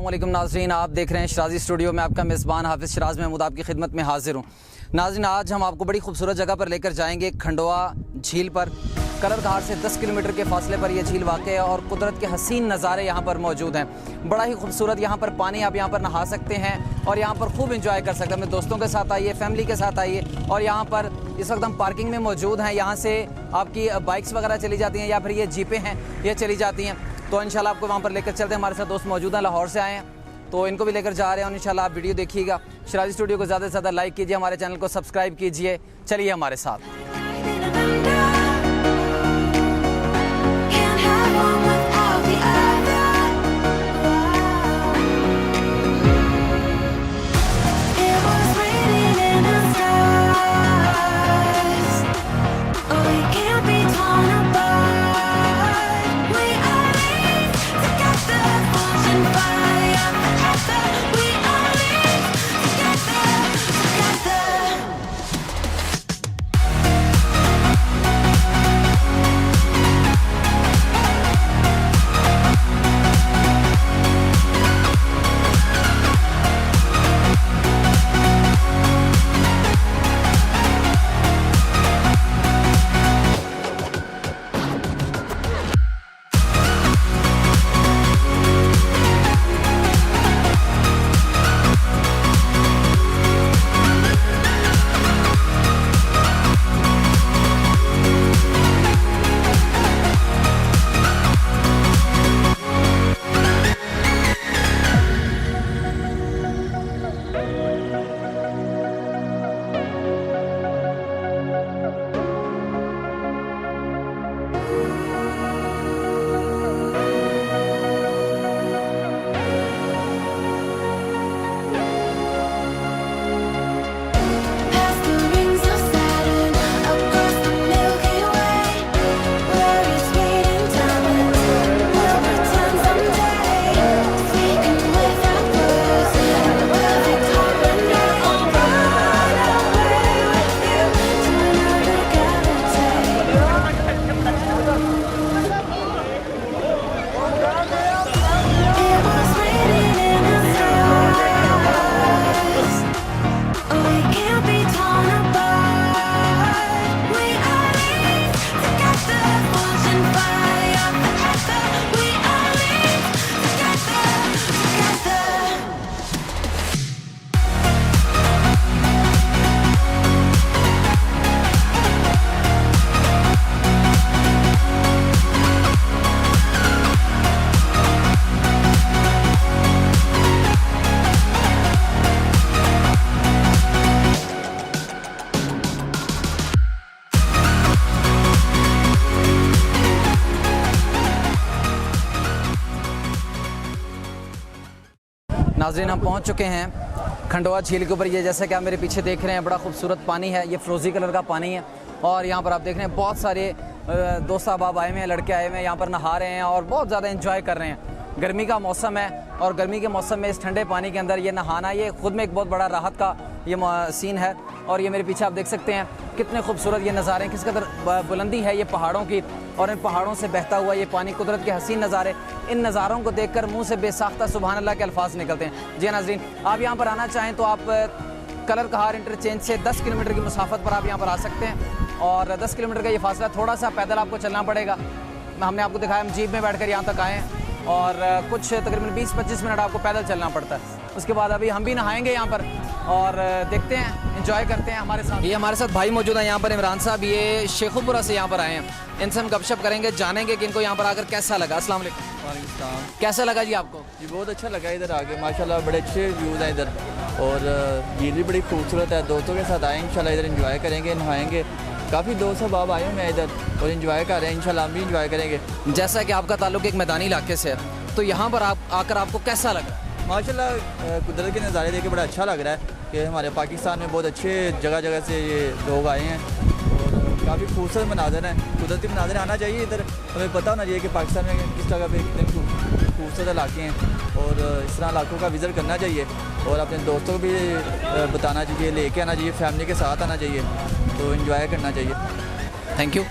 अस्सलाम वालेकुम नाज़रीन, आप देख रहे हैं शराजी स्टूडियो में। आपका मेज़बान हाफिज़ शराज महमूद आपकी खिदमत में हाजिर हूँ। नाज़रीन, आज हम आपको बड़ी खूबसूरत जगह पर लेकर जाएंगे, खंडवा झील पर। कलर घाट से 10 किलोमीटर के फासले पर यह झील वाक़ है और कुदरत के हसीन नज़ारे यहाँ पर मौजूद हैं। बड़ा ही खूबसूरत यहाँ पर पानी, आप यहाँ पर नहा सकते हैं और यहाँ पर खूब इंजॉय कर सकते हैं। अपने दोस्तों के साथ आइए, फैमिली के साथ आइए। और यहाँ पर इस वक्त हम पार्किंग में मौजूद हैं। यहाँ से आपकी बाइक्स वगैरह चली जाती हैं या फिर ये जीपें हैं, ये चली जाती हैं। तो इंशाल्लाह आपको वहाँ पर लेकर चलते हैं। हमारे साथ दोस्त मौजूद हैं, लाहौर से आए हैं, तो इनको भी लेकर जा रहे हैं। और इंशाल्लाह आप वीडियो देखिएगा। शराजी स्टूडियो को ज़्यादा से ज़्यादा लाइक कीजिए, हमारे चैनल को सब्सक्राइब कीजिए। चलिए हमारे साथ। नाज़रीन, हम पहुंच चुके हैं खंडवा झील के ऊपर। ये जैसा कि आप मेरे पीछे देख रहे हैं, बड़ा खूबसूरत पानी है। ये फिरोज़ी कलर का पानी है और यहाँ पर आप देख रहे हैं बहुत सारे दोस्त अहबाब आए हुए हैं, लड़के आए हुए हैं, यहाँ पर नहा रहे हैं और बहुत ज़्यादा एंजॉय कर रहे हैं। गर्मी का मौसम है और गर्मी के मौसम में इस ठंडे पानी के अंदर ये नहाना, ये ख़ुद में एक बहुत बड़ा राहत का ये सीन है। और ये मेरे पीछे आप देख सकते हैं कितने खूबसूरत ये नज़ारे हैं, किस कदर बुलंदी है ये पहाड़ों की, और इन पहाड़ों से बहता हुआ ये पानी, कुदरत के हसीन नज़ारे। इन नज़ारों को देखकर मुंह से बेसाख्ता सुभान अल्लाह के अल्फाज निकलते हैं। जी नाज़रीन, आप यहाँ पर आना चाहें तो आप कलर कहार इंटरचेंज से 10 किलोमीटर की मुसाफत पर आप यहाँ पर आ सकते हैं। और 10 किलोमीटर का ये फासला, थोड़ा सा पैदल आपको चलना पड़ेगा। हमने आपको दिखाया, हम जीप में बैठकर यहाँ तक आए हैं और कुछ तकरीबन 20-25 मिनट आपको पैदल चलना पड़ता है। उसके बाद अभी हम भी नहाएंगे यहाँ पर और देखते हैं, एंजॉय करते हैं हमारे साथ। ये हमारे साथ भाई मौजूद हैं यहाँ पर, इमरान साहब, ये शेखुपुरा से यहाँ पर आए हैं। इनसे हम गपशप करेंगे, जानेंगे कि इनको यहाँ पर आकर कैसा लगा। अस्सलाम वालेकुम। वालेकुम। कैसा लगा जी आपको? जी बहुत अच्छा लगा इधर आके, माशाल्लाह बड़े अच्छे व्यूज़ हैं इधर और झील भी बड़ी खूबसूरत है। दोस्तों के साथ आए इंशाल्लाह, इधर एंजॉय करेंगे, नहाएंगे। काफ़ी दोस्त अब आए हुए हैं इधर और एंजॉय कर रहे हैं, इंशाल्लाह हम भी एंजॉय करेंगे। जैसा कि आपका ताल्लुक एक मैदानी इलाके से है, तो यहाँ पर आप आकर आपको कैसा लग रहा है? माशाल्लाह कुदरत के नज़ारे देख के बड़ा अच्छा लग रहा है कि हमारे पाकिस्तान में बहुत अच्छे जगह जगह से ये लोग आए हैं और काफ़ी खूबसूरत मनाजर हैं। कुदरती मनाजर आना चाहिए इधर, हमें पता होना चाहिए कि पाकिस्तान में किस जगह पे कितने खूबसूरत इलाके हैं और इस तरह इलाकों का विज़िट करना चाहिए और अपने दोस्तों को भी बताना चाहिए, लेके आना चाहिए, फैमिली के साथ आना चाहिए, तो इन्जॉय करना चाहिए। Thank you.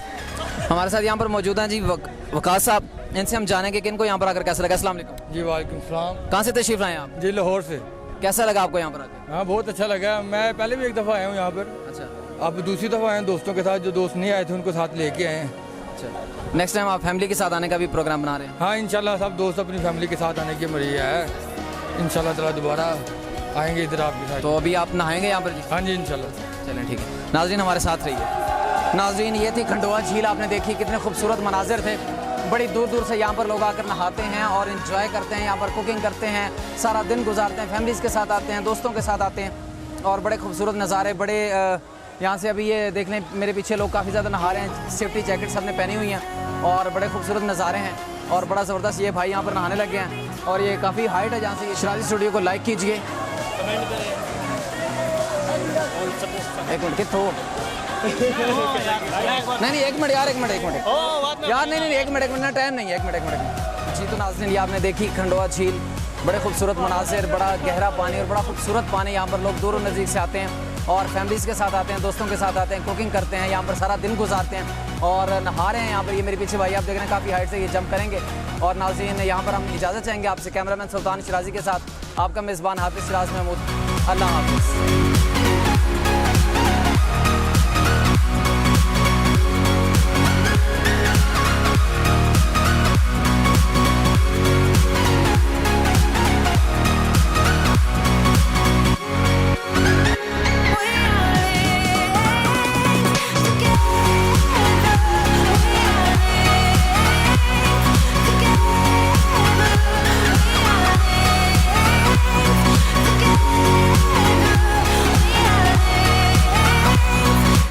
हमारे साथ यहाँ पर मौजूद हैं जी वकास साहब। इनसे हम जानेंगे कि इनको यहाँ पर आकर कैसा लगा। अस्सलाम वालेकुम। जी वालेकुम सलाम। कहाँ से तशरीफ़ लाए आप? जी लाहौर से। कैसा लगा आपको यहाँ पर आकर? हाँ बहुत अच्छा लगा। मैं पहले भी एक दफ़ा आया हूँ यहाँ पर, अच्छा अब दूसरी दफ़ा आए हैं दोस्तों के साथ। जो दोस्त नहीं आए थे उनको साथ लेके आए हैं। अच्छा, नेक्स्ट टाइम आप फैमिली के साथ आने का भी प्रोग्राम बना रहे हैं? हाँ इंशाल्लाह सब दोस्त अपनी फैमिली के साथ आने की मर्ज़ी है। इंशाल्लाह ताला दोबारा आएंगे इधर आपके साथ। तो अभी आप नहाएंगे यहाँ पर जी? हाँ जी इंशाल्लाह। चलें ठीक है। नाज़रीन हमारे साथ रहिए। नाज़रीन ये थी खंडवा झील, आपने देखी कितने खूबसूरत मनाजिर थे। बड़ी दूर दूर से यहाँ पर लोग आकर नहाते हैं और इन्जॉय करते हैं, यहाँ पर कुकिंग करते हैं, सारा दिन गुजारते हैं, फैमिलीज़ के साथ आते हैं, दोस्तों के साथ आते हैं और बड़े खूबसूरत नज़ारे। बड़े यहाँ से अभी ये देख लें मेरे पीछे लोग काफ़ी ज़्यादा नहा रहे हैं, सेफ्टी जैकेट सब ने पहनी हुई हैं और बड़े खूबसूरत नज़ारे हैं और बड़ा ज़बरदस्त ये भाई यहाँ पर नहाने लगे हैं और ये काफ़ी हाइट है जहाँ से। शराजी स्टूडियो को लाइक कीजिए। एक मिनट कितो नहीं एक मिनट यार, एक मिनट यार, नहीं एक मिनट टाइम नहीं है, एक मिनट जी। तो नाज़रीन ये आपने देखी खंडवा झील, बड़े खूबसूरत मनाजिर, बड़ा गहरा पानी और बड़ा खूबसूरत पानी। यहाँ पर लोग दूर नज़दीक से आते हैं और फैमिलीज़ के साथ आते हैं, दोस्तों के साथ आते हैं, कुकिंग करते हैं, यहाँ पर सारा दिन गुजारते हैं और नहा रहे हैं। यहाँ पर ये मेरे पीछे भाई आप देख रहे हैं काफ़ी हाइट से ये जंप करेंगे। और नाज़रीन यहाँ पर हम इजाज़त चाहेंगे आपसे, कैमरामैन सुल्तान शिराजी के साथ आपका मेज़बान हाफिज़ शिराज महमूद। अल्लाह हाफिज़।